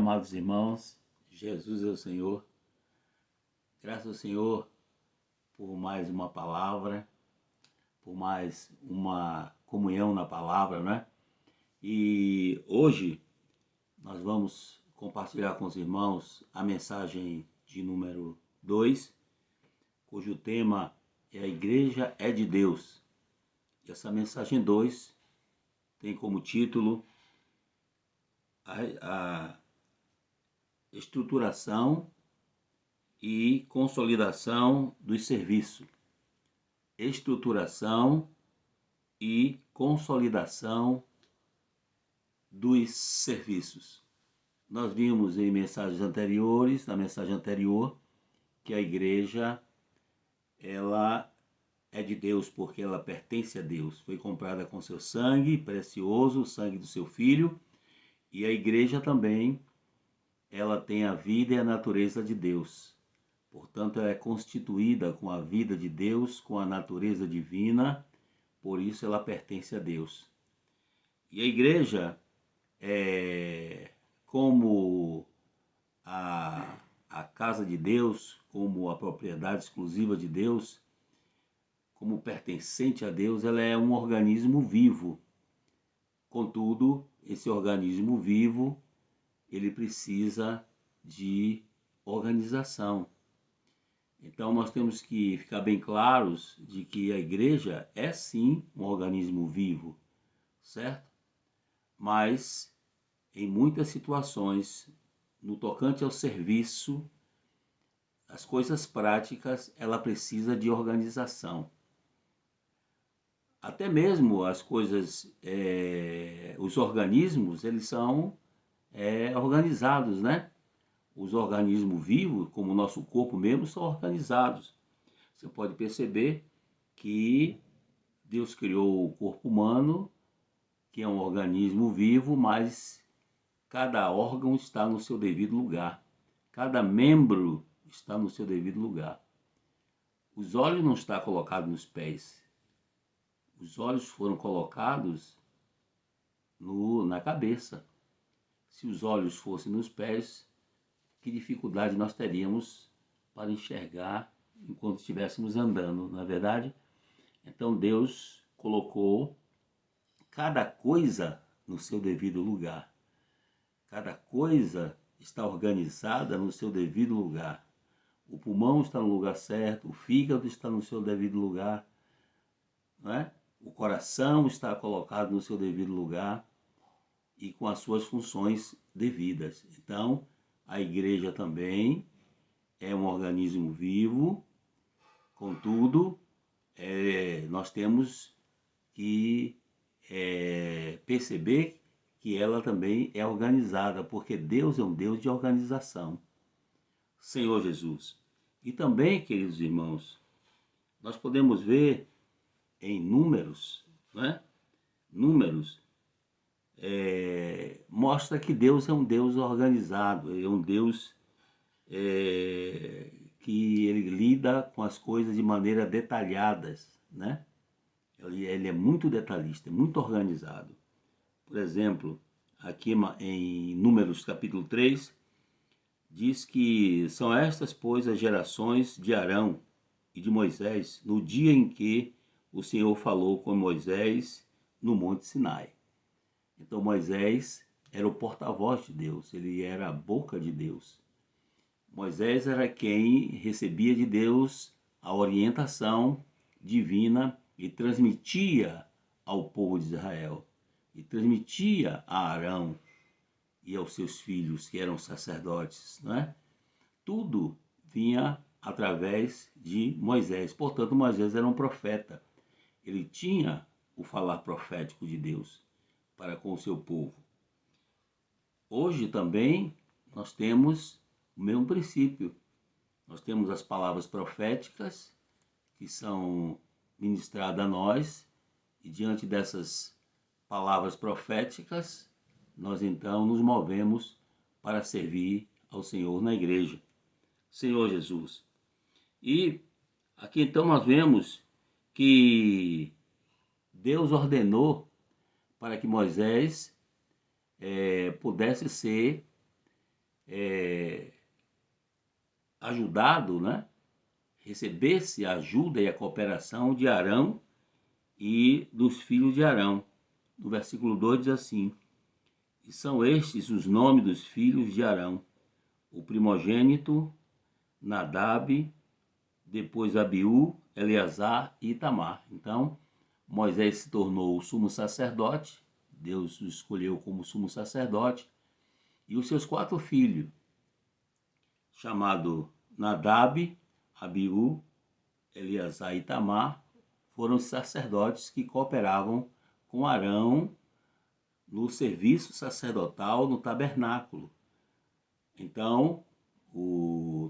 amados irmãos, Jesus é o Senhor. Graças ao Senhor por mais uma palavra, por mais uma comunhão na palavra, né? E hoje nós vamos compartilhar com os irmãos a mensagem de número 2, cujo tema é A Igreja é de Deus. E essa mensagem 2 tem como título a estruturação e consolidação dos serviços. Estruturação e consolidação dos serviços. Nós vimos em mensagens anteriores, na mensagem anterior, que a igreja ela é de Deus porque ela pertence a Deus. Foi comprada com seu sangue precioso, o sangue do seu filho, e a igreja também ela tem a vida e a natureza de Deus. Portanto, ela é constituída com a vida de Deus, com a natureza divina, por isso ela pertence a Deus. E a igreja é como a casa de Deus, como a propriedade exclusiva de Deus, como pertencente a Deus, ela é um organismo vivo. Contudo, esse organismo vivo, ele precisa de organização. Então nós temos que ficar bem claros de que a igreja é sim um organismo vivo, certo? Mas em muitas situações, no tocante ao serviço, as coisas práticas, ela precisa de organização. Até mesmo as coisas, os organismos, eles são organizados, né? Os organismos vivos, como o nosso corpo mesmo, são organizados. Você pode perceber que Deus criou o corpo humano, que é um organismo vivo, mas cada órgão está no seu devido lugar. Cada membro está no seu devido lugar. Os olhos não estão colocados nos pés. Os olhos foram colocados na cabeça. Se os olhos fossem nos pés, que dificuldade nós teríamos para enxergar enquanto estivéssemos andando, não é verdade? Então Deus colocou cada coisa no seu devido lugar. Cada coisa está organizada no seu devido lugar. O pulmão está no lugar certo, o fígado está no seu devido lugar, não é? O coração está colocado no seu devido lugar e com as suas funções devidas. Então, a igreja também é um organismo vivo, contudo, nós temos que perceber que ela também é organizada, porque Deus é um Deus de organização. Senhor Jesus. E também, queridos irmãos, nós podemos ver em Números, né? Números mostra que Deus é um Deus organizado, é um Deus que ele lida com as coisas de maneira detalhadas, né? Ele é muito detalhista, muito organizado. Por exemplo, aqui em Números capítulo 3, diz que são estas, pois, as gerações de Arão e de Moisés no dia em que o Senhor falou com Moisés no Monte Sinai. Então Moisés era o porta-voz de Deus, ele era a boca de Deus. Moisés era quem recebia de Deus a orientação divina e transmitia ao povo de Israel, e transmitia a Arão e aos seus filhos, que eram sacerdotes, não é? Tudo vinha através de Moisés. Portanto, Moisés era um profeta. Ele tinha o falar profético de Deus para com o seu povo. Hoje também nós temos o mesmo princípio. Nós temos as palavras proféticas que são ministradas a nós, e diante dessas palavras proféticas, nós então nos movemos para servir ao Senhor na igreja. Senhor Jesus. E aqui então nós vemos que Deus ordenou para que Moisés pudesse ser ajudado, né? Recebesse a ajuda e a cooperação de Arão e dos filhos de Arão. No versículo 2 diz assim: e são estes os nomes dos filhos de Arão: o primogênito, Nadab, depois Abiú, Eleazar e Itamar. Então, Moisés se tornou o sumo sacerdote, Deus o escolheu como sumo sacerdote, e os seus 4 filhos, chamado Nadab, Abiú, Eleazar e Itamar, foram os sacerdotes que cooperavam com Arão no serviço sacerdotal no tabernáculo. Então,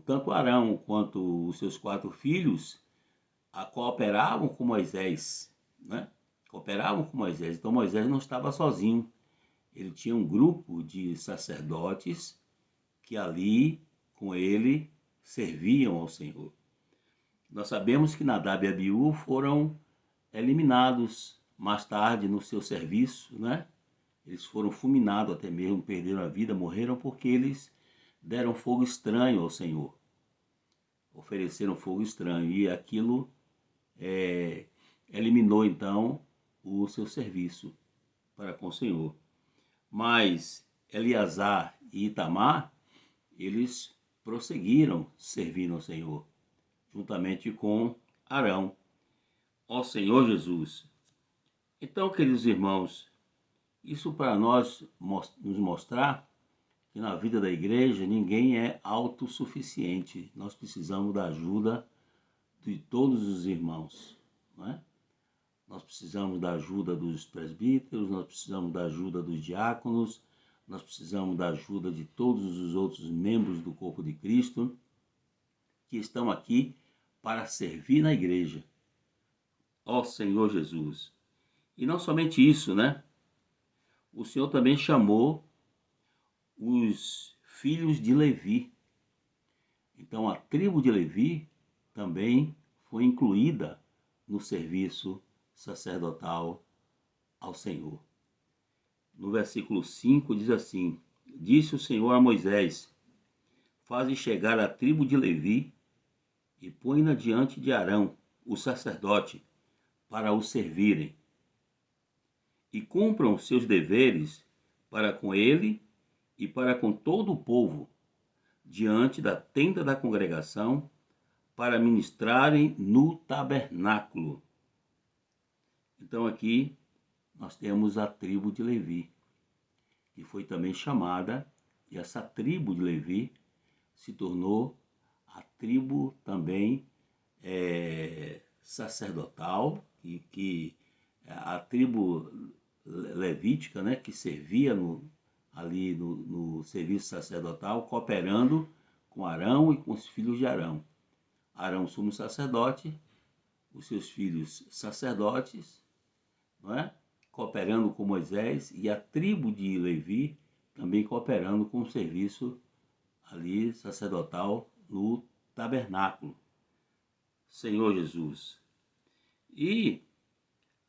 tanto Arão quanto os seus 4 filhos cooperavam com Moisés, né? Cooperavam com Moisés. Então Moisés não estava sozinho. Ele tinha um grupo de sacerdotes que ali com ele serviam ao Senhor. Nós sabemos que Nadab e Abiú foram eliminados mais tarde no seu serviço, né? Eles foram fulminados, até mesmo perderam a vida, morreram porque eles deram fogo estranho ao Senhor. Ofereceram fogo estranho e aquilo eliminou então o seu serviço para com o Senhor. Mas Eleazar e Itamar, eles prosseguiram servindo ao Senhor, juntamente com Arão. Ó Senhor Jesus! Então, queridos irmãos, isso para nós nos mostrar que na vida da igreja ninguém é autossuficiente. Nós precisamos da ajuda de todos os irmãos, não é? Nós precisamos da ajuda dos presbíteros, nós precisamos da ajuda dos diáconos, nós precisamos da ajuda de todos os outros membros do corpo de Cristo que estão aqui para servir na igreja. Ó Senhor Jesus! E não somente isso, né? O Senhor também chamou os filhos de Levi. Então a tribo de Levi também foi incluída no serviço sacerdotal ao Senhor. No versículo 5 diz assim: disse o Senhor a Moisés: faze chegar a tribo de Levi e põe-na diante de Arão, o sacerdote, para o servirem. E cumpram seus deveres para com ele e para com todo o povo, diante da tenda da congregação, para ministrarem no tabernáculo. Então aqui nós temos a tribo de Levi, que foi também chamada, e essa tribo de Levi se tornou a tribo também sacerdotal, que a tribo levítica, né, que servia ali no serviço sacerdotal, cooperando com Arão e com os filhos de Arão. Arão, sumo sacerdote, os seus filhos sacerdotes, não é? Cooperando com Moisés, e a tribo de Levi também cooperando com o serviço ali sacerdotal no tabernáculo. Senhor Jesus. E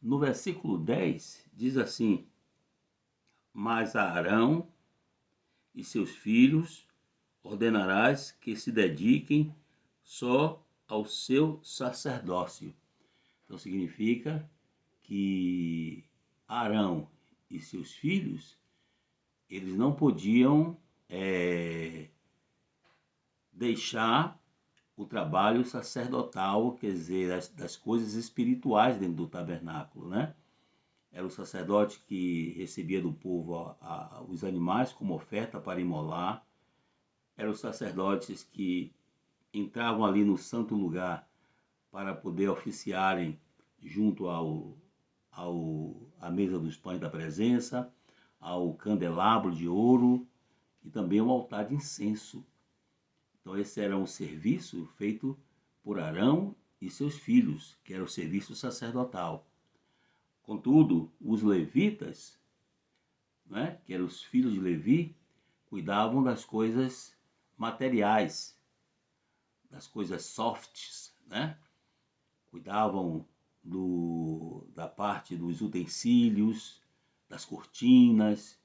no versículo 10 diz assim: mas a Arão e seus filhos ordenarás que se dediquem só ao seu sacerdócio. Então significa que Arão e seus filhos, eles não podiam deixar o trabalho sacerdotal, quer dizer, das coisas espirituais dentro do tabernáculo, né? Era o sacerdote que recebia do povo os animais como oferta para imolar. Eram os sacerdotes que entravam ali no santo lugar para poder oficiarem junto à mesa dos pães da presença, ao candelabro de ouro e também ao altar de incenso. Então esse era um serviço feito por Arão e seus filhos, que era o serviço sacerdotal. Contudo, os levitas, né, que eram os filhos de Levi, cuidavam das coisas materiais, das coisas softs, né? Cuidavam da parte dos utensílios, das cortinas,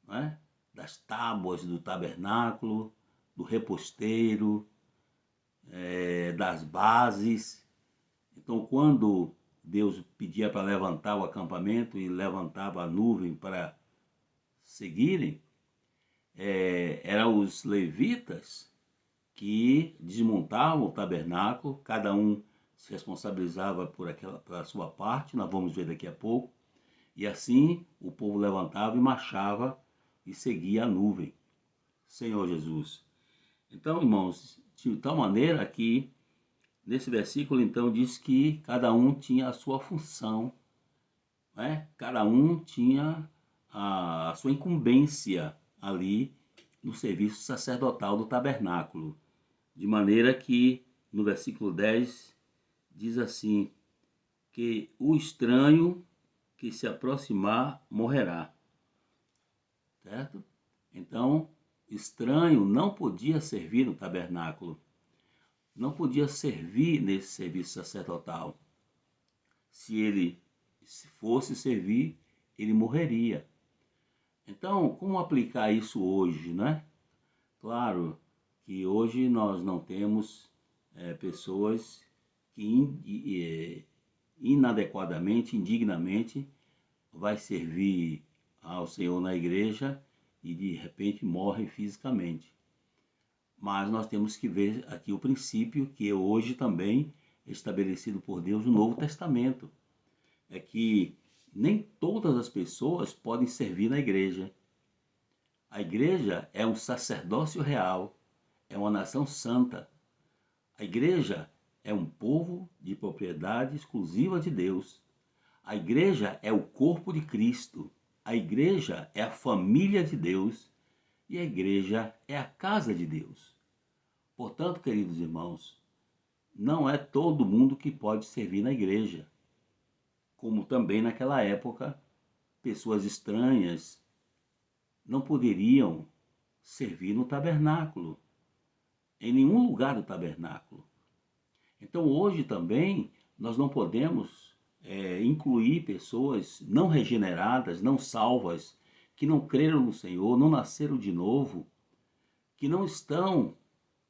né? das tábuas do tabernáculo, do reposteiro, das bases. Então, quando Deus pedia para levantar o acampamento e levantava a nuvem para seguirem, eram os levitas que desmontavam o tabernáculo, cada um se responsabilizava pela sua parte, nós vamos ver daqui a pouco, e assim o povo levantava e marchava e seguia a nuvem. Senhor Jesus. Então, irmãos, de tal maneira que nesse versículo então diz que cada um tinha a sua função, né? Cada um tinha a sua incumbência ali no serviço sacerdotal do tabernáculo. De maneira que no versículo 10 diz assim, que o estranho que se aproximar morrerá. Certo? Então, estranho não podia servir no tabernáculo, não podia servir nesse serviço sacerdotal. Se ele fosse servir, ele morreria. Então, como aplicar isso hoje, né? Claro que hoje nós não temos pessoas que inadequadamente, indignamente, vai servir ao Senhor na igreja e de repente morre fisicamente. Mas nós temos que ver aqui o princípio que hoje também é estabelecido por Deus no Novo Testamento. É que nem todas as pessoas podem servir na igreja. A igreja é um sacerdócio real, é uma nação santa. A igreja é um povo de propriedade exclusiva de Deus. A igreja é o corpo de Cristo. A igreja é a família de Deus. E a igreja é a casa de Deus. Portanto, queridos irmãos, não é todo mundo que pode servir na igreja. Como também naquela época, pessoas estranhas não poderiam servir no tabernáculo, em nenhum lugar do tabernáculo. Então hoje também nós não podemos incluir pessoas não regeneradas, não salvas, que não creram no Senhor, não nasceram de novo, que não estão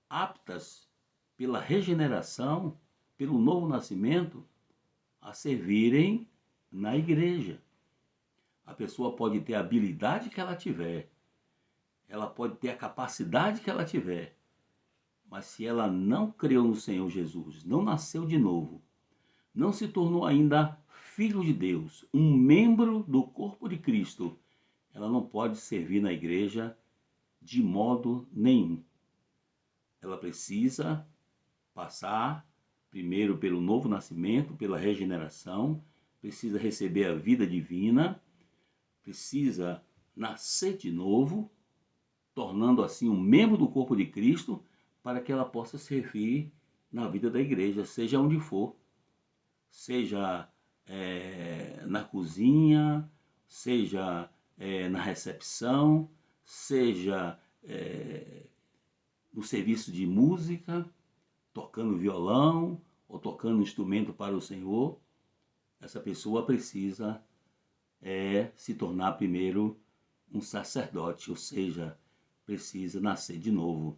aptas pela regeneração, pelo novo nascimento, a servirem na igreja. A pessoa pode ter a habilidade que ela tiver, ela pode ter a capacidade que ela tiver, mas se ela não creu no Senhor Jesus, não nasceu de novo, não se tornou ainda filho de Deus, um membro do corpo de Cristo, ela não pode servir na igreja de modo nenhum. Ela precisa passar primeiro pelo novo nascimento, pela regeneração, precisa receber a vida divina, precisa nascer de novo, tornando assim um membro do corpo de Cristo, para que ela possa servir na vida da igreja, seja onde for, seja na cozinha, seja na recepção, seja no serviço de música, tocando violão ou tocando instrumento para o Senhor. Essa pessoa precisa se tornar primeiro um sacerdote, ou seja, precisa nascer de novo.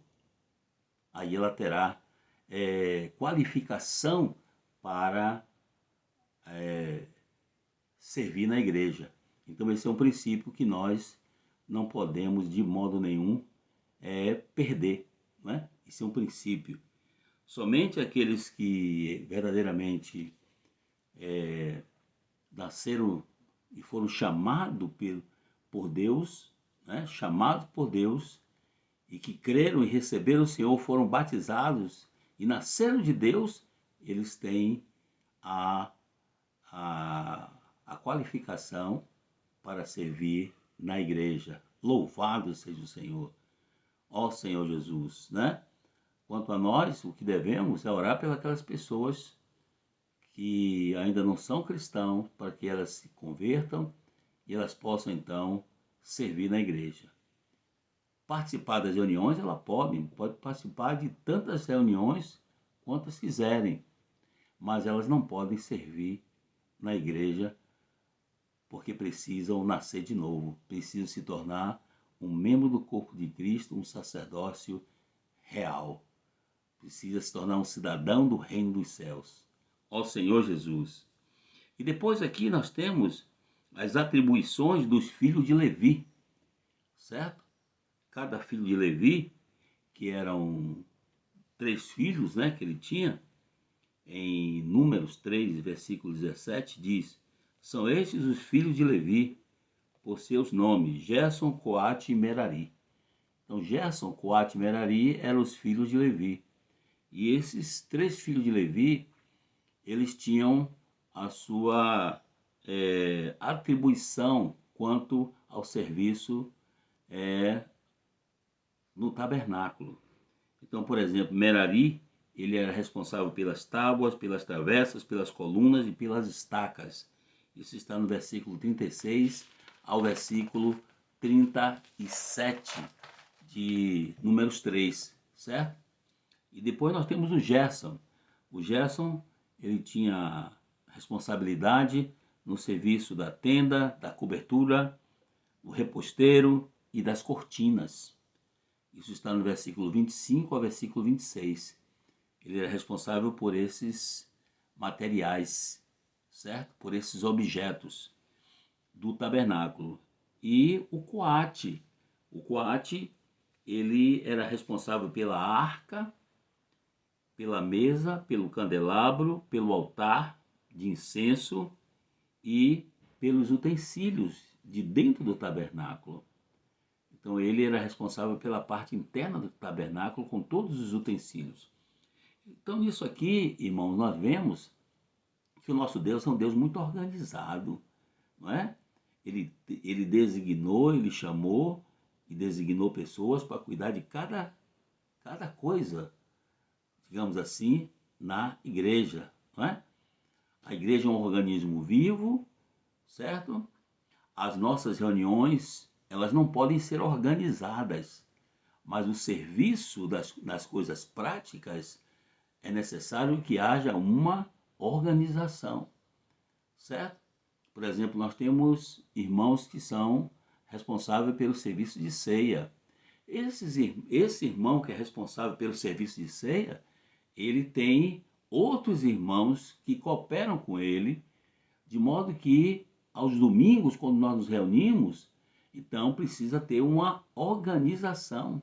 Aí ela terá qualificação para servir na igreja. Então esse é um princípio que nós não podemos de modo nenhum perder, né? Esse é um princípio. Somente aqueles que verdadeiramente nasceram e foram chamados por Deus, né? Chamados por Deus, e que creram e receberam o Senhor, foram batizados e nasceram de Deus, eles têm a qualificação para servir na igreja. Louvado seja o Senhor. Ó Senhor Jesus, né? Quanto a nós, o que devemos é orar pelas pessoas que ainda não são cristãos, para que elas se convertam e elas possam então servir na igreja. Participar das reuniões, ela pode participar de tantas reuniões quantas quiserem, mas elas não podem servir na igreja porque precisam nascer de novo, precisam se tornar um membro do corpo de Cristo, um sacerdócio real. Precisa se tornar um cidadão do reino dos céus. Ó Senhor Jesus. E depois aqui nós temos as atribuições dos filhos de Levi, certo? Cada filho de Levi, que eram 3 filhos, né, que ele tinha, em Números 3, versículo 17, diz: são estes os filhos de Levi, por seus nomes, Gerson, Coate e Merari. Então, Gerson, Coate e Merari eram os filhos de Levi. E esses 3 filhos de Levi, eles tinham a sua atribuição quanto ao serviço no tabernáculo. Então, por exemplo, Merari, ele era responsável pelas tábuas, pelas travessas, pelas colunas e pelas estacas. Isso está no versículo 36 ao versículo 37 de Números 3, certo? E depois nós temos o Gerson. O Gerson, ele tinha responsabilidade no serviço da tenda, da cobertura, do reposteiro e das cortinas. Isso está no versículo 25 ao versículo 26. Ele era responsável por esses materiais, certo? Por esses objetos do tabernáculo. E o Coate. O Coate, ele era responsável pela arca, pela mesa, pelo candelabro, pelo altar de incenso e pelos utensílios de dentro do tabernáculo. Então ele era responsável pela parte interna do tabernáculo com todos os utensílios. Então nisso aqui, irmãos, nós vemos que o nosso Deus é um Deus muito organizado, não é? Ele designou, ele chamou e designou pessoas para cuidar de cada coisa, digamos assim, na igreja, não é? A igreja é um organismo vivo, certo? As nossas reuniões, elas não podem ser organizadas, mas o serviço das coisas práticas é necessário que haja uma organização, certo? Por exemplo, nós temos irmãos que são responsáveis pelo serviço de ceia. Esse irmão que é responsável pelo serviço de ceia, ele tem outros irmãos que cooperam com ele, de modo que aos domingos, quando nós nos reunimos, então precisa ter uma organização.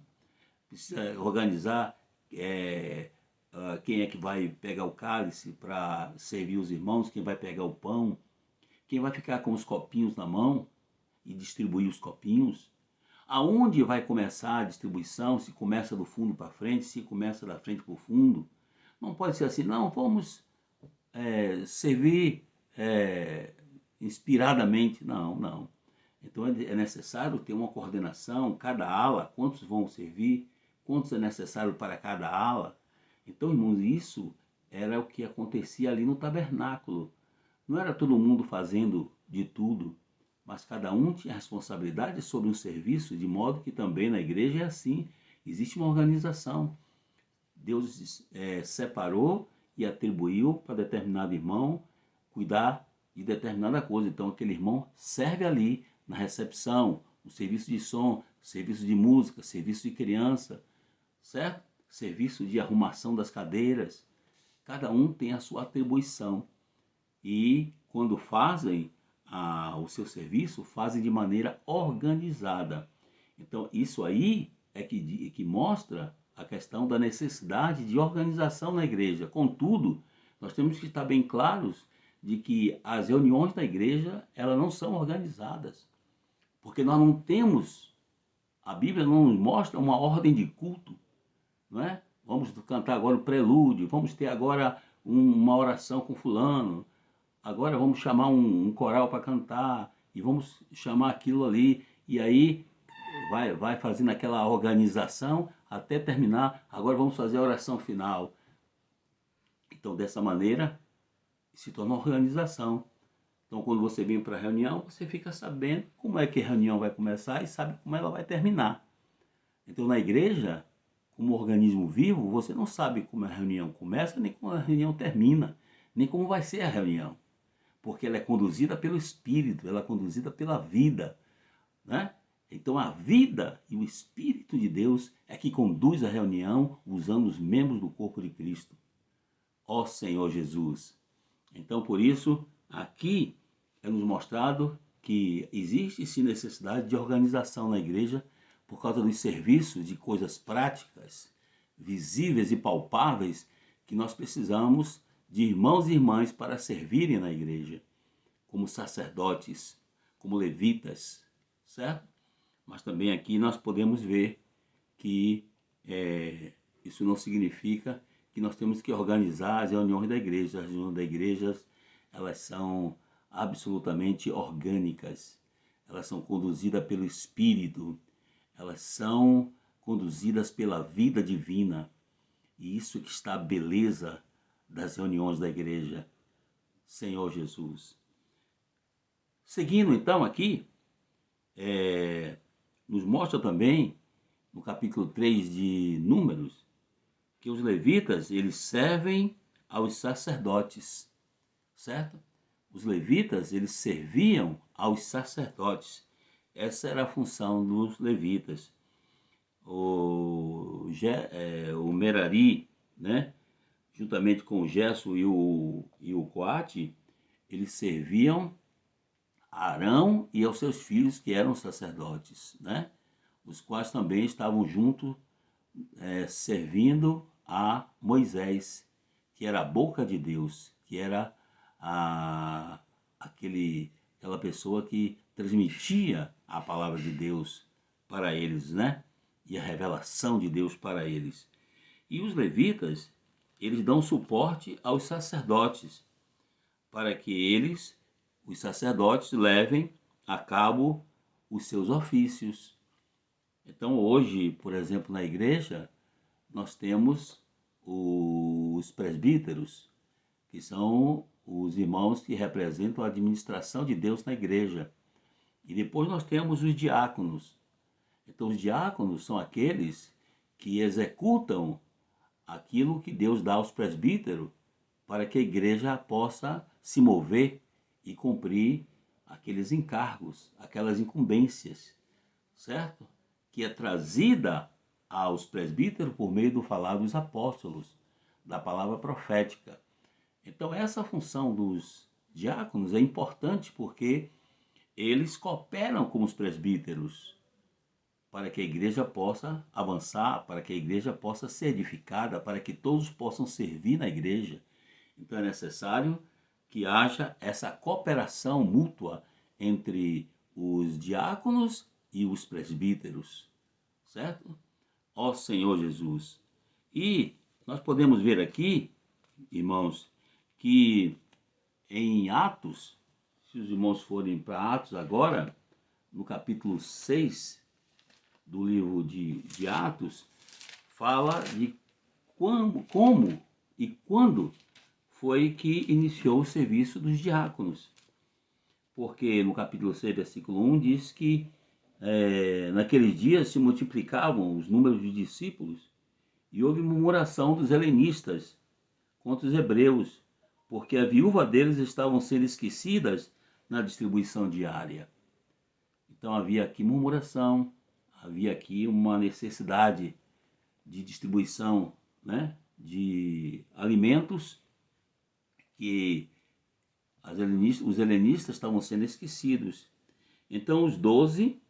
Precisa organizar quem é que vai pegar o cálice para servir os irmãos, quem vai pegar o pão, quem vai ficar com os copinhos na mão e distribuir os copinhos. Aonde vai começar a distribuição, se começa do fundo para frente, se começa da frente para o fundo. Não pode ser assim, não, vamos servir inspiradamente. Não, não. Então é necessário ter uma coordenação, cada ala, quantos vão servir, quantos é necessário para cada ala. Então, irmãos, isso era o que acontecia ali no tabernáculo. Não era todo mundo fazendo de tudo, mas cada um tinha responsabilidade sobre um serviço, de modo que também na igreja é assim. Existe uma organização. Deus separou e atribuiu para determinado irmão cuidar de determinada coisa. Então aquele irmão serve ali na recepção, no serviço de som, serviço de música, serviço de criança, certo? Serviço de arrumação das cadeiras. Cada um tem a sua atribuição. E quando fazem o seu serviço, fazem de maneira organizada. Então isso aí é que mostra a questão da necessidade de organização na igreja. Contudo, nós temos que estar bem claros de que as reuniões da igreja, elas não são organizadas. Porque nós não temos, a Bíblia não nos mostra uma ordem de culto, não é? Vamos cantar agora o prelúdio, vamos ter agora uma oração com fulano, agora vamos chamar um coral para cantar, e vamos chamar aquilo ali, e aí vai fazendo aquela organização até terminar, agora vamos fazer a oração final. Então, dessa maneira, se torna uma organização. Então, quando você vem para a reunião, você fica sabendo como é que a reunião vai começar e sabe como ela vai terminar. Então, na igreja, como organismo vivo, você não sabe como a reunião começa, nem como a reunião termina, nem como vai ser a reunião. Porque ela é conduzida pelo Espírito, ela é conduzida pela vida, né? Então a vida e o Espírito de Deus é que conduz a reunião usando os membros do corpo de Cristo. Ó Senhor Jesus. Então por isso, aqui é nos mostrado que existe sim necessidade de organização na igreja por causa dos serviços, de coisas práticas, visíveis e palpáveis que nós precisamos de irmãos e irmãs para servirem na igreja, como sacerdotes, como levitas, certo? Mas também aqui nós podemos ver que isso não significa que nós temos que organizar as reuniões da igreja. As reuniões da igreja, elas são absolutamente orgânicas, elas são conduzidas pelo Espírito, elas são conduzidas pela vida divina. E isso que está a beleza das reuniões da igreja, Senhor Jesus. Seguindo então aqui, nos mostra também, no capítulo 3 de Números, que os levitas, eles servem aos sacerdotes, certo? Os levitas, eles serviam aos sacerdotes. Essa era a função dos levitas. O Merari, né? Juntamente com o Gesso e o Coate, eles serviam a Arão e aos seus filhos, que eram sacerdotes, né? Os quais também estavam juntos servindo a Moisés, que era a boca de Deus, que era aquela pessoa que transmitia a palavra de Deus para eles, né? E a revelação de Deus para eles. E os levitas, eles dão suporte aos sacerdotes, para que eles, os sacerdotes, levem a cabo os seus ofícios. Então hoje, por exemplo, na igreja, nós temos os presbíteros, que são os irmãos que representam a administração de Deus na igreja. E depois nós temos os diáconos. Então os diáconos são aqueles que executam aquilo que Deus dá aos presbíteros para que a igreja possa se mover e cumprir aqueles encargos, aquelas incumbências, certo? Que é trazida aos presbíteros por meio do falar dos apóstolos, da palavra profética. Então essa função dos diáconos é importante porque eles cooperam com os presbíteros para que a igreja possa avançar, para que a igreja possa ser edificada, para que todos possam servir na igreja. Então é necessário que haja essa cooperação mútua entre os diáconos e os presbíteros, certo? Ó Senhor Jesus. E nós podemos ver aqui, irmãos, que em Atos, se os irmãos forem para Atos agora, no capítulo 6 do livro de Atos, fala de como e quando foi que iniciou o serviço dos diáconos. Porque no capítulo 6, versículo 1, diz que naqueles dias se multiplicavam os números de discípulos e houve murmuração dos helenistas contra os hebreus, porque a viúva deles estavam sendo esquecidas na distribuição diária. Então havia aqui murmuração, havia aqui uma necessidade de distribuição, né, de alimentos que os helenistas estavam sendo esquecidos. Então os 12,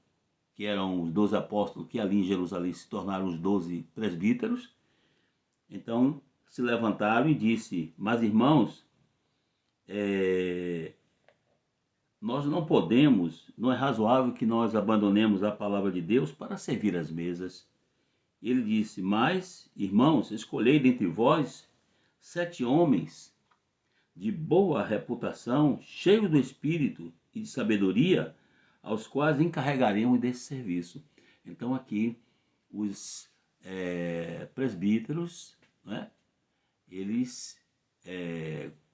que eram os 12 apóstolos que ali em Jerusalém se tornaram os 12 presbíteros, então se levantaram e disse: mas irmãos, nós não podemos, não é razoável que nós abandonemos a palavra de Deus para servir as mesas. Ele disse: mas irmãos, escolhei dentre vós 7 homens de boa reputação, cheios do Espírito e de sabedoria, aos quais encarregaremos desse serviço. Então aqui os presbíteros, né, eles,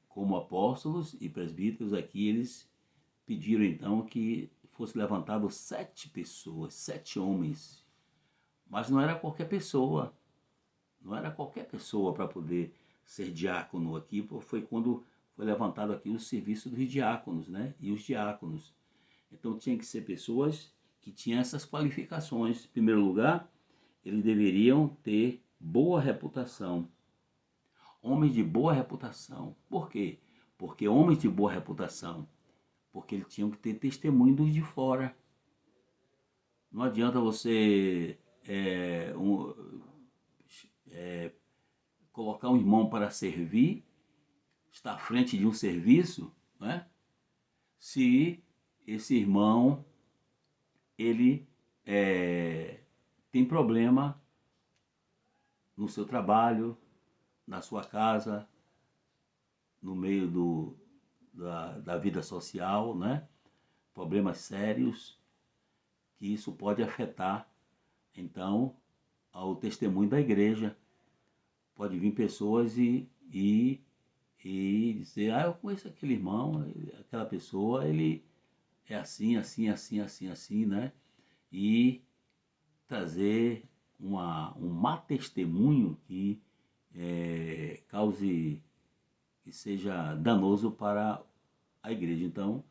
como apóstolos e presbíteros aqui, eles pediram então que fosse levantado 7 pessoas, 7 homens. Mas não era qualquer pessoa, não era qualquer pessoa para poder ser diácono aqui. Foi quando foi levantado aqui o serviço dos diáconos, né? E os diáconos. Então tinha que ser pessoas que tinham essas qualificações. Em primeiro lugar, eles deveriam ter boa reputação. Homens de boa reputação. Por quê? Porque homens de boa reputação, porque eles tinham que ter testemunho dos de fora. Não adianta você colocar um irmão para servir, estar à frente de um serviço, né? Se esse irmão ele tem problema no seu trabalho, na sua casa, no meio da vida social, né? Problemas sérios, que isso pode afetar, então, ao testemunho da igreja. Pode vir pessoas e dizer, eu conheço aquele irmão, aquela pessoa, ele é assim, assim, assim, assim, assim, né? E trazer um má testemunho que cause, que seja danoso para a igreja. Então,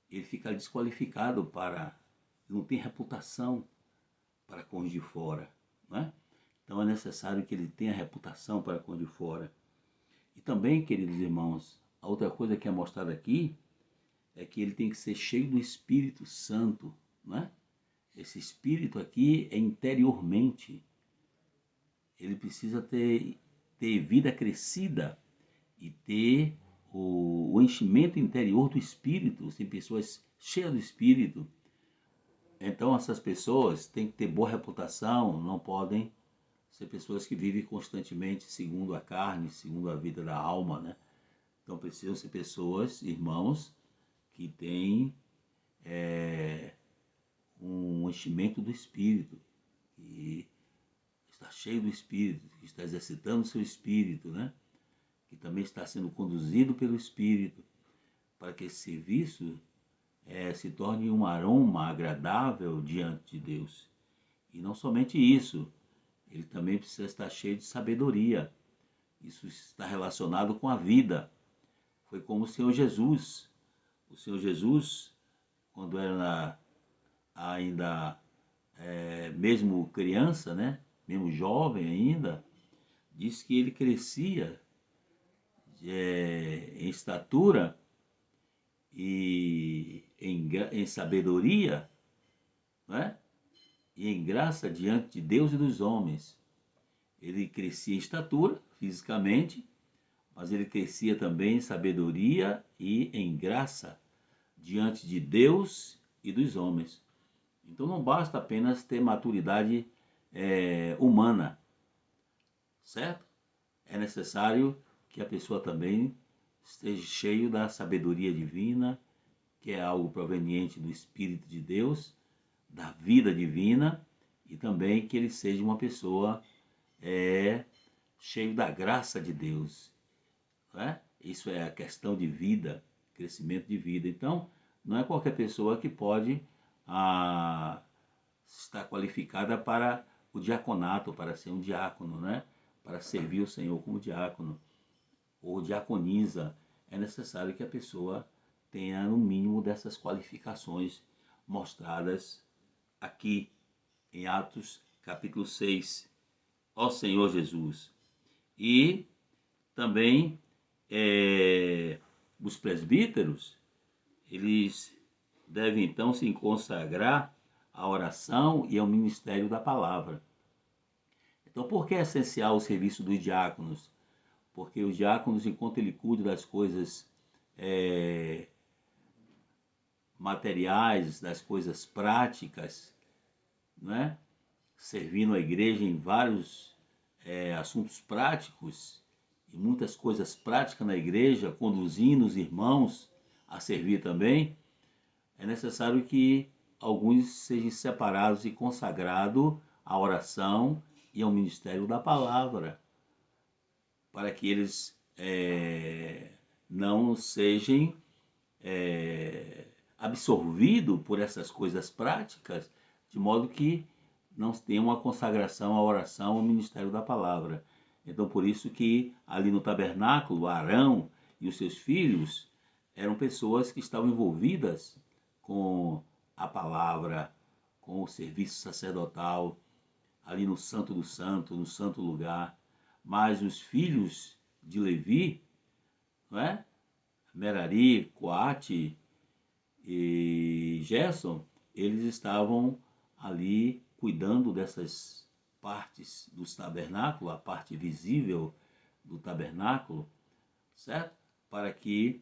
ele fica desqualificado não tem reputação para com os de fora, né? Então é necessário que ele tenha reputação para com os de fora. E também, queridos irmãos, a outra coisa que é mostrada aqui é que ele tem que ser cheio do Espírito Santo, né? Esse Espírito aqui é interiormente. Ele precisa ter vida crescida e ter o enchimento interior do Espírito. Tem pessoas cheias do Espírito. Então essas pessoas têm que ter boa reputação, não podem ser pessoas que vivem constantemente segundo a carne, segundo a vida da alma, né? Então precisam ser pessoas, irmãos, que têm um enchimento do Espírito, que está cheio do Espírito, que está exercitando o seu Espírito, né? Que também está sendo conduzido pelo Espírito, para que esse serviço se torne um aroma agradável diante de Deus. E não somente isso, ele também precisa estar cheio de sabedoria. Isso está relacionado com a vida. Foi como o Senhor Jesus. O Senhor Jesus, quando era ainda mesmo criança, né? Mesmo jovem ainda, diz que ele crescia em estatura e em sabedoria, né? E em graça diante de Deus e dos homens. Ele crescia em estatura, fisicamente, mas ele crescia também em sabedoria e em graça diante de Deus e dos homens. Então não basta apenas ter maturidade humana, certo? É necessário que a pessoa também esteja cheio da sabedoria divina, que é algo proveniente do Espírito de Deus, da vida divina, e também que ele seja uma pessoa cheio da graça de Deus, né? Isso é a questão de vida, crescimento de vida. Então, não é qualquer pessoa que pode estar qualificada para o diaconato, para ser um diácono, né? Para servir o Senhor como diácono ou diaconisa. É necessário que a pessoa tenha no mínimo dessas qualificações mostradas aqui em Atos capítulo 6, ó Senhor Jesus. E também os presbíteros, eles devem então se consagrar à oração e ao ministério da palavra. Então, por que é essencial o serviço dos diáconos? Porque os diáconos, enquanto ele cuida das coisas materiais, das coisas práticas, né? Servindo a igreja em vários assuntos práticos e muitas coisas práticas na igreja, conduzindo os irmãos a servir também, é necessário que alguns sejam separados e consagrados à oração e ao ministério da palavra, para que eles não sejam absorvidos por essas coisas práticas, de modo que não tenham uma consagração à oração, ao ministério da palavra. Então, por isso que ali no tabernáculo, Arão e os seus filhos eram pessoas que estavam envolvidas com a palavra, com o serviço sacerdotal, ali no Santo do Santo, no santo lugar. Mas os filhos de Levi, não é? Merari, Coate e Gerson, eles estavam ali cuidando dessas partes do tabernáculo, a parte visível do tabernáculo, certo? Para que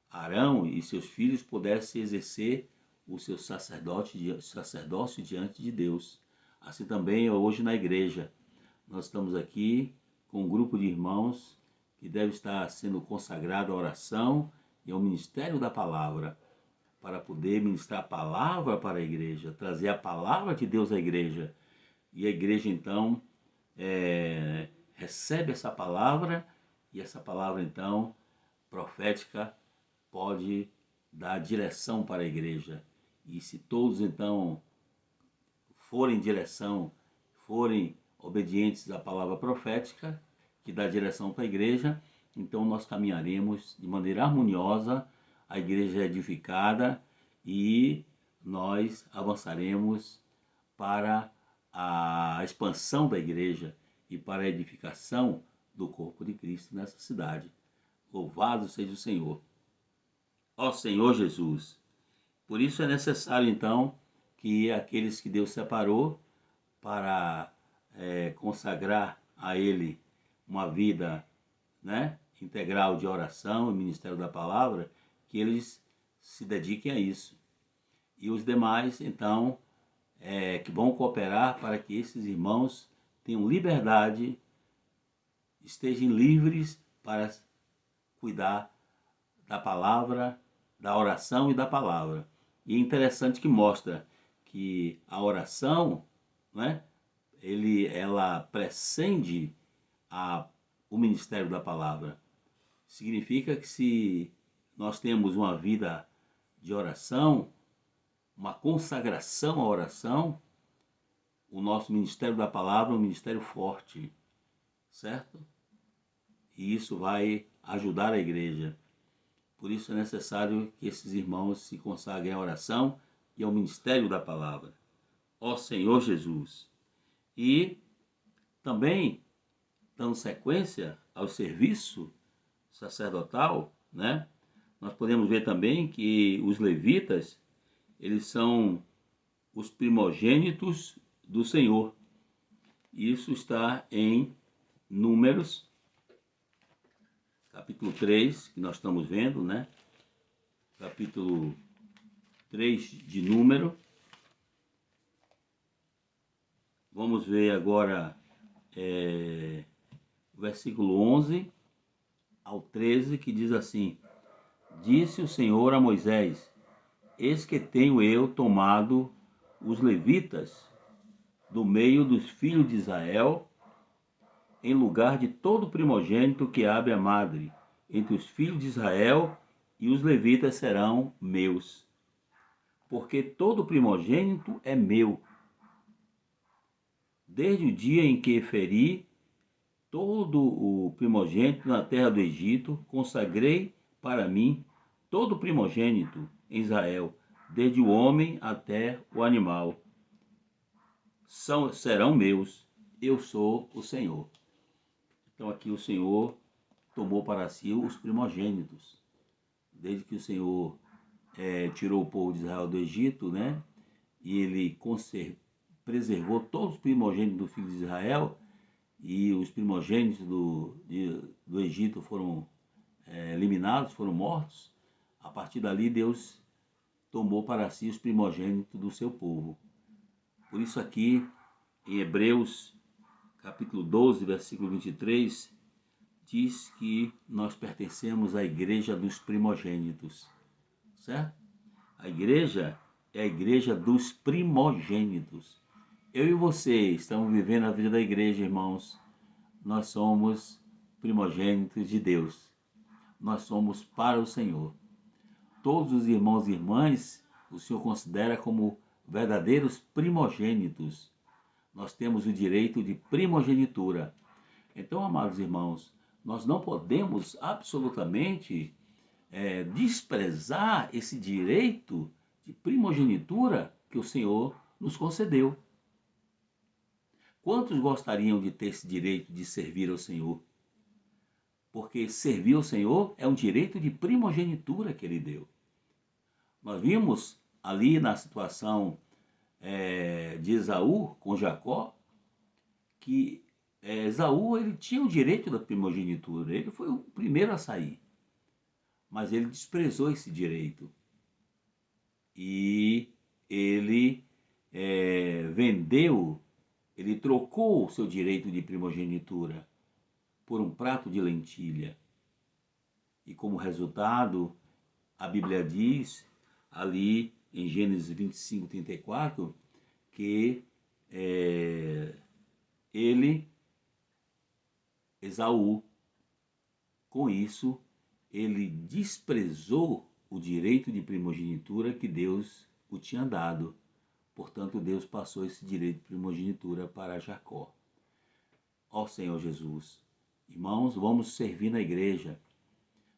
Arão e seus filhos pudessem exercer o seu sacerdócio diante de Deus. Assim também hoje na igreja. Nós estamos aqui com um grupo de irmãos que deve estar sendo consagrado à oração e ao ministério da palavra, para poder ministrar a palavra para a igreja, trazer a palavra de Deus à igreja. E a igreja, então, recebe essa palavra, e essa palavra, então, profética, pode dar direção para a igreja. E se todos, então, forem em direção, forem obedientes à palavra profética, que dá direção para a igreja, então nós caminharemos de maneira harmoniosa, a igreja é edificada e nós avançaremos para a expansão da igreja e para a edificação do corpo de Cristo nessa cidade. Louvado seja o Senhor. Ó Senhor Jesus. Por isso é necessário, então, que aqueles que Deus separou para consagrar a Ele uma vida, né, integral de oração e ministério da palavra, que eles se dediquem a isso. E os demais, então, que vão cooperar para que esses irmãos tenham liberdade, estejam livres para cuidar da palavra, da oração e da palavra. E é interessante que mostra que a oração, né, ela precede o ministério da palavra. Significa que se nós temos uma vida de oração, uma consagração à oração, o nosso ministério da palavra é um ministério forte, certo? E isso vai ajudar a igreja. Por isso é necessário que esses irmãos se consagrem à oração e ao ministério da palavra. Ó Senhor Jesus. E também, dando sequência ao serviço sacerdotal, né, nós podemos ver também que os levitas, eles são os primogênitos do Senhor. Isso está em Números, capítulo 3, que nós estamos vendo, né? Capítulo 3 de Número. Vamos ver agora o versículo 11 ao 13, que diz assim: Disse o Senhor a Moisés: Eis que tenho eu tomado os levitas do meio dos filhos de Israel, em lugar de todo primogênito que abre a madre, entre os filhos de Israel, e os levitas serão meus. Porque todo primogênito é meu. Desde o dia em que feri todo o primogênito na terra do Egito, consagrei para mim todo primogênito em Israel, desde o homem até o animal. Serão meus, eu sou o Senhor. Então aqui o Senhor tomou para si os primogênitos. Desde que o Senhor tirou o povo de Israel do Egito, né? E ele preservou todos os primogênitos do filho de Israel, e os primogênitos do Egito foram eliminados, foram mortos. A partir dali Deus tomou para si os primogênitos do seu povo. Por isso aqui em Hebreus capítulo 12, versículo 23, diz que nós pertencemos à igreja dos primogênitos, certo? A igreja é a igreja dos primogênitos. Eu e você estamos vivendo a vida da igreja, irmãos. Nós somos primogênitos de Deus. Nós somos para o Senhor. Todos os irmãos e irmãs, o Senhor considera como verdadeiros primogênitos. Nós temos o direito de primogenitura. Então, amados irmãos, nós não podemos absolutamente desprezar esse direito de primogenitura que o Senhor nos concedeu. Quantos gostariam de ter esse direito de servir ao Senhor? Porque servir ao Senhor é um direito de primogenitura que Ele deu. Nós vimos ali na situação de Esaú com Jacó, que Esaú ele tinha o direito da primogenitura, ele foi o primeiro a sair, mas ele desprezou esse direito e ele vendeu, ele trocou o seu direito de primogenitura por um prato de lentilha. E como resultado, a Bíblia diz ali em Gênesis 25, 34, que Esaú, com isso, ele desprezou o direito de primogenitura que Deus o tinha dado. Portanto, Deus passou esse direito de primogenitura para Jacó. Ó Senhor Jesus, irmãos, vamos servir na igreja.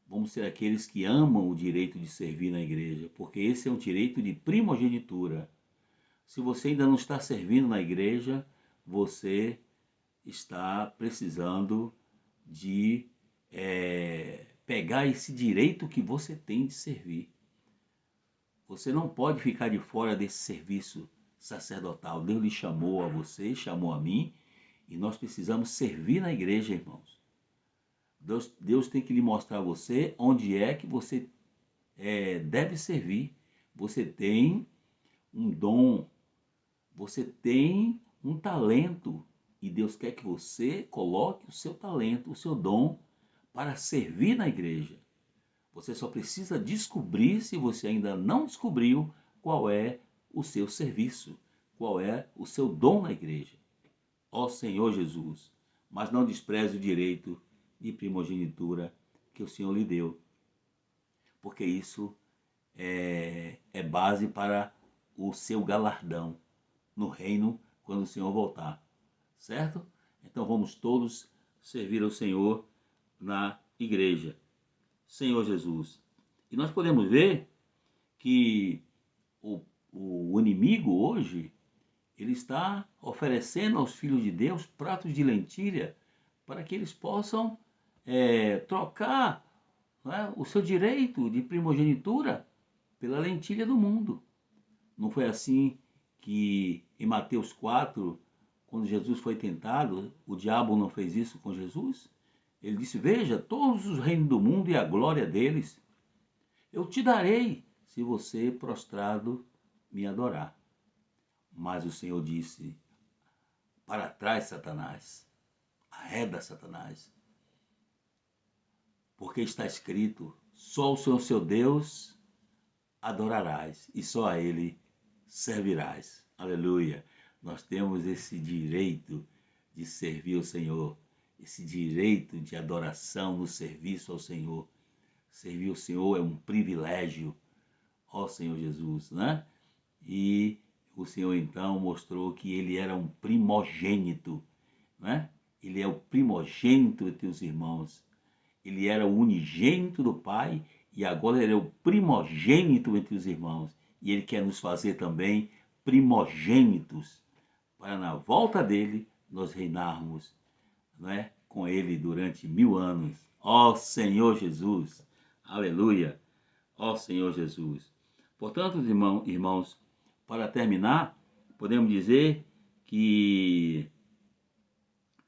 Vamos ser aqueles que amam o direito de servir na igreja, porque esse é um direito de primogenitura. Se você ainda não está servindo na igreja, você está precisando de pegar esse direito que você tem de servir. Você não pode ficar de fora desse serviço sacerdotal. Deus lhe chamou a você, chamou a mim, e nós precisamos servir na igreja, irmãos. Deus tem que lhe mostrar a você onde é que você deve servir. Você tem um dom, você tem um talento, e Deus quer que você coloque o seu talento, o seu dom, para servir na igreja. Você só precisa descobrir, se você ainda não descobriu, qual é o seu serviço, qual é o seu dom na igreja. Ó Senhor Jesus, mas não despreze o direito de primogenitura que o Senhor lhe deu, porque isso é base para o seu galardão no reino quando o Senhor voltar, certo? Então vamos todos servir ao Senhor na igreja. Senhor Jesus. E nós podemos ver que o inimigo hoje, ele está oferecendo aos filhos de Deus pratos de lentilha para que eles possam trocar, né, o seu direito de primogenitura pela lentilha do mundo. Não foi assim que em Mateus 4, quando Jesus foi tentado, o diabo não fez isso com Jesus? Ele disse, veja, todos os reinos do mundo e a glória deles, eu te darei se você prostrado me adorar. Mas o Senhor disse, para trás, Satanás, arreda, Satanás, porque está escrito, só o Senhor seu Deus adorarás e só a Ele servirás. Aleluia! Nós temos esse direito de servir ao Senhor, esse direito de adoração no serviço ao Senhor. Servir ao Senhor é um privilégio, ó Senhor Jesus, né? E o Senhor então mostrou que Ele era um primogênito, né? Ele é o primogênito entre os irmãos. Ele era o unigênito do Pai e agora Ele é o primogênito entre os irmãos. E Ele quer nos fazer também primogênitos, para na volta dele nós reinarmos, não é, com Ele durante 1000 anos. Ó Senhor Jesus, aleluia, ó Senhor Jesus. Portanto, irmãos, para terminar, podemos dizer que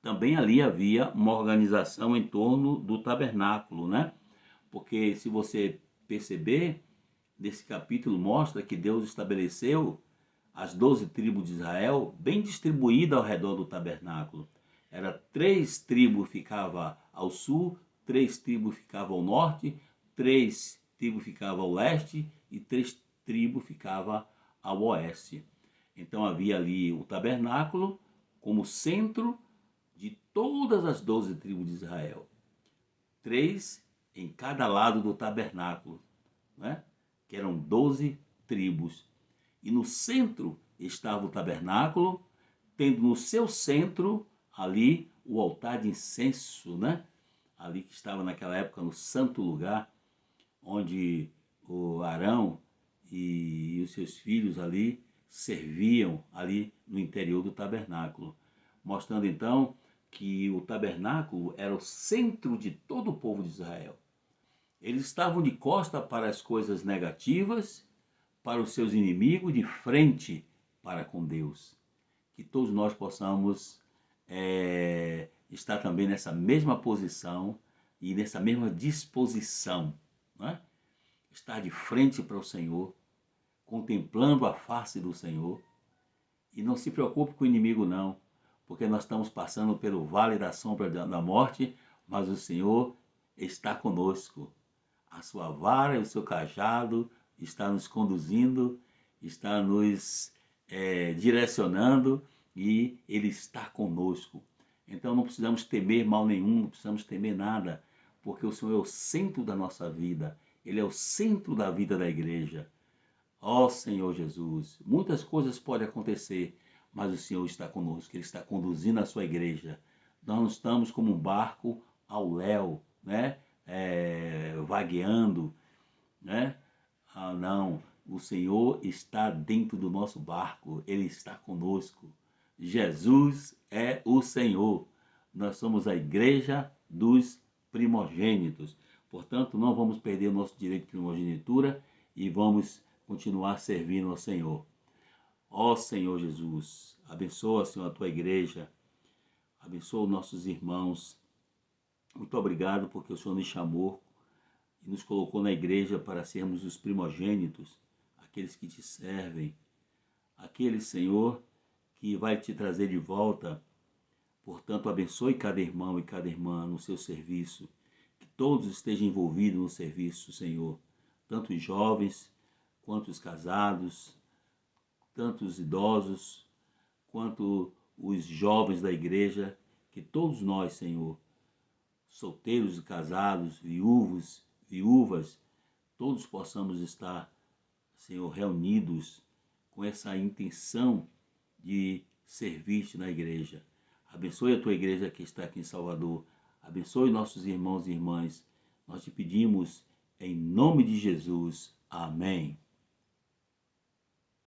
também ali havia uma organização em torno do tabernáculo, né? Porque se você perceber, nesse capítulo mostra que Deus estabeleceu as 12 tribos de Israel bem distribuídas ao redor do tabernáculo. Era 3 tribos ficavam ao sul, 3 tribos ficavam ao norte, 3 tribos ficavam ao leste e 3 tribos ficavam ao oeste. Então havia ali o tabernáculo como centro de todas as 12 tribos de Israel. 3 em cada lado do tabernáculo, né? Que eram 12 tribos. E no centro estava o tabernáculo, tendo no seu centro ali o altar de incenso, né? Ali que estava naquela época no santo lugar, onde o Arão e os seus filhos ali serviam ali no interior do tabernáculo, mostrando então que o tabernáculo era o centro de todo o povo de Israel. Eles estavam de costa para as coisas negativas, para os seus inimigos, de frente para com Deus. Que todos nós possamos estar também nessa mesma posição e nessa mesma disposição, né? Estar de frente para o Senhor, contemplando a face do Senhor. E não se preocupe com o inimigo não, porque nós estamos passando pelo vale da sombra da morte, mas o Senhor está conosco. A sua vara e o seu cajado está nos conduzindo, está nos direcionando e Ele está conosco. Então não precisamos temer mal nenhum, não precisamos temer nada, porque o Senhor é o centro da nossa vida, Ele é o centro da vida da igreja. Ó Senhor Jesus, muitas coisas podem acontecer, mas o Senhor está conosco, Ele está conduzindo a sua igreja. Nós não estamos como um barco ao léu, né? Vagueando, né? Não, o Senhor está dentro do nosso barco, Ele está conosco. Jesus é o Senhor. Nós somos a igreja dos primogênitos. Portanto, não vamos perder o nosso direito de primogenitura e vamos continuar servindo ao Senhor. Ó Senhor Jesus, abençoa, Senhor, a tua igreja, abençoa os nossos irmãos. Muito obrigado porque o Senhor nos chamou e nos colocou na igreja para sermos os primogênitos, aqueles que te servem, aquele, Senhor, que vai te trazer de volta. Portanto, abençoe cada irmão e cada irmã no seu serviço, que todos estejam envolvidos no serviço, Senhor, tanto os jovens, quanto os casados, tanto os idosos, quanto os jovens da igreja, que todos nós, Senhor, solteiros e casados, viúvos, viúvas, todos possamos estar, Senhor, reunidos com essa intenção de servir-te na igreja. Abençoe a tua igreja que está aqui em Salvador. Abençoe nossos irmãos e irmãs. Nós te pedimos em nome de Jesus. Amém.